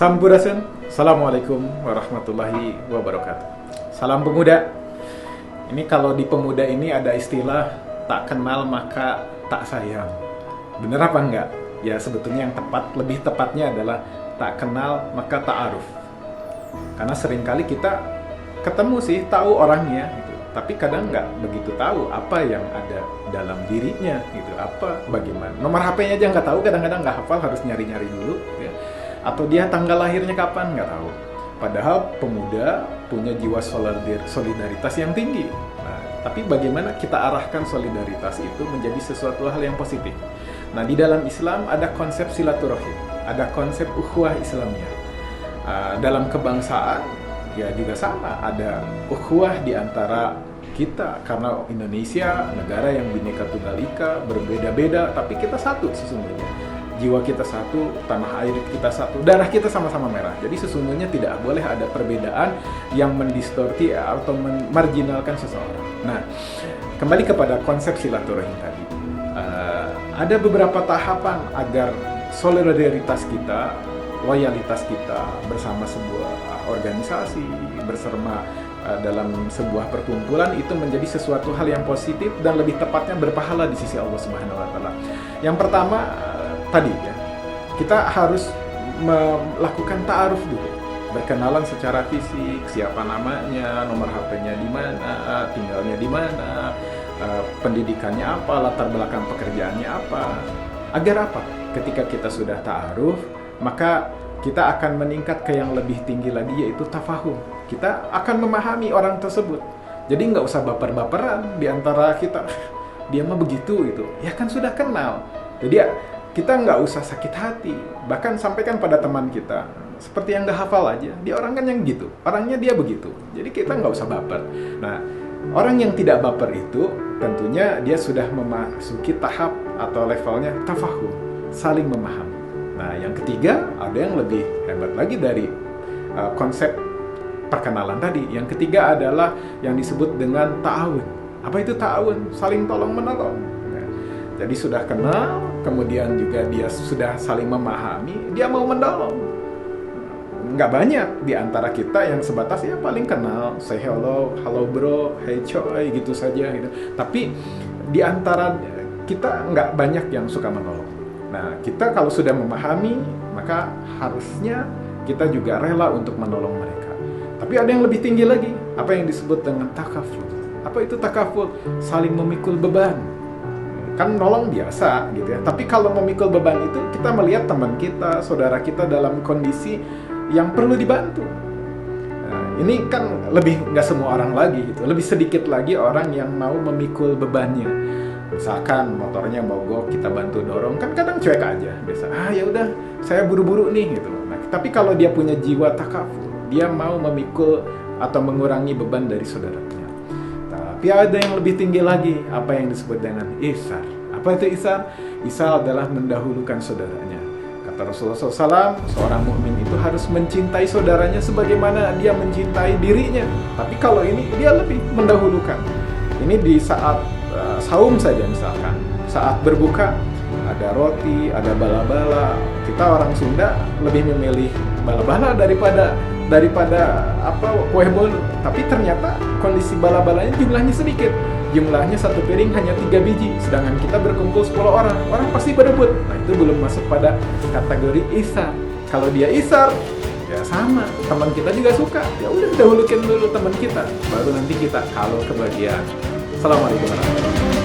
Sampurasun, Assalamualaikum warahmatullahi wabarakatuh. Salam pemuda. Ini kalau di pemuda ini ada istilah tak kenal maka tak sayang. Bener apa enggak? Ya sebetulnya yang tepat, lebih tepatnya adalah tak kenal maka ta'aruf. Karena seringkali kita ketemu sih, tahu orangnya gitu. Tapi kadang nggak begitu tahu apa yang ada dalam dirinya gitu, apa, bagaimana. Nomor HP-nya aja nggak tahu, kadang-kadang nggak hafal, harus nyari-nyari dulu ya. Atau dia tanggal lahirnya kapan, nggak tahu. Padahal pemuda punya jiwa solidaritas yang tinggi. Nah, tapi bagaimana kita arahkan solidaritas itu menjadi sesuatu hal yang positif. Nah, di dalam Islam ada konsep silaturahim, ada konsep ukhuwah Islamiyah. Dalam kebangsaan ya juga sama, ada ukhuwah di antara kita, karena Indonesia negara yang Bhinneka Tunggal Ika, berbeda-beda tapi kita satu sesungguhnya. Jiwa kita satu, tanah air kita satu, darah kita sama-sama merah. Jadi sesungguhnya tidak boleh ada perbedaan yang mendistorti atau memarginalkan seseorang. Nah, kembali kepada konsep silaturahim tadi. Ada beberapa tahapan agar solidaritas kita, loyalitas kita bersama sebuah organisasi, bersama dalam sebuah perkumpulan itu menjadi sesuatu hal yang positif dan lebih tepatnya berpahala di sisi Allah Subhanahu wa taala. Yang pertama tadi ya, kita harus melakukan ta'aruf dulu. Berkenalan secara fisik, siapa namanya, nomor HP-nya di mana, tinggalnya di mana, pendidikannya apa, latar belakang pekerjaannya apa. Agar apa? Ketika kita sudah ta'aruf, maka kita akan meningkat ke yang lebih tinggi lagi, yaitu tafahum. Kita akan memahami orang tersebut. Jadi nggak usah baper-baperan di antara kita. Dia mah begitu itu. Ya kan sudah kenal. Jadi ya, kita nggak usah sakit hati. Bahkan sampaikan pada teman kita, seperti yang nggak hafal aja. Dia orang kan yang gitu. Orangnya dia begitu. Jadi kita nggak usah baper. Nah, orang yang tidak baper itu tentunya dia sudah memasuki tahap atau levelnya tafahum, saling memahami. Nah, yang ketiga, ada yang lebih hebat lagi dari konsep perkenalan tadi. Yang ketiga adalah yang disebut dengan ta'awun. Apa itu ta'awun? Saling tolong-menolong. Nah, jadi sudah kenal, kemudian juga dia sudah saling memahami, dia mau menolong. Nggak banyak di antara kita yang sebatas ya paling kenal, say hello, halo bro, hey coy, gitu saja gitu. Tapi di antara kita nggak banyak yang suka menolong. Nah, kita kalau sudah memahami, maka harusnya kita juga rela untuk menolong mereka. Tapi ada yang lebih tinggi lagi, apa yang disebut dengan takaful. Apa itu takaful? Saling memikul beban. Kan nolong biasa gitu ya. Tapi kalau memikul beban itu, kita melihat teman kita, saudara kita dalam kondisi yang perlu dibantu. Nah, ini kan lebih nggak semua orang lagi gitu. Lebih sedikit lagi orang yang mau memikul bebannya. Misalkan motornya mogok, kita bantu dorong, kan kadang cuek aja, biasa. Ya udah, saya buru-buru nih gitu. Nah, tapi kalau dia punya jiwa takaful, dia mau memikul atau mengurangi beban dari saudaranya. Tapi ada yang lebih tinggi lagi, apa yang disebut dengan ihsan. Apa itu ihsan? Ihsan adalah mendahulukan saudaranya. Kata Rasulullah SAW, seorang mukmin itu harus mencintai saudaranya sebagaimana dia mencintai dirinya. Tapi kalau ini dia lebih mendahulukan. Ini di saat saum saja misalkan, saat berbuka ada roti, ada bala-bala. Kita orang Sunda lebih memilih bala-bala daripada kue bolu. Tapi ternyata kondisi bala-balanya jumlahnya sedikit. Jumlahnya satu piring hanya 3 biji, sedangkan kita berkumpul 10 orang. Orang pasti berebut. Nah, itu belum masuk pada kategori isar. Kalau dia isar, ya sama, teman kita juga suka. Ya udah, dahulukan dulu teman kita, baru nanti kita kalau kebagian. Assalamualaikum warahmatullahi wabarakatuh.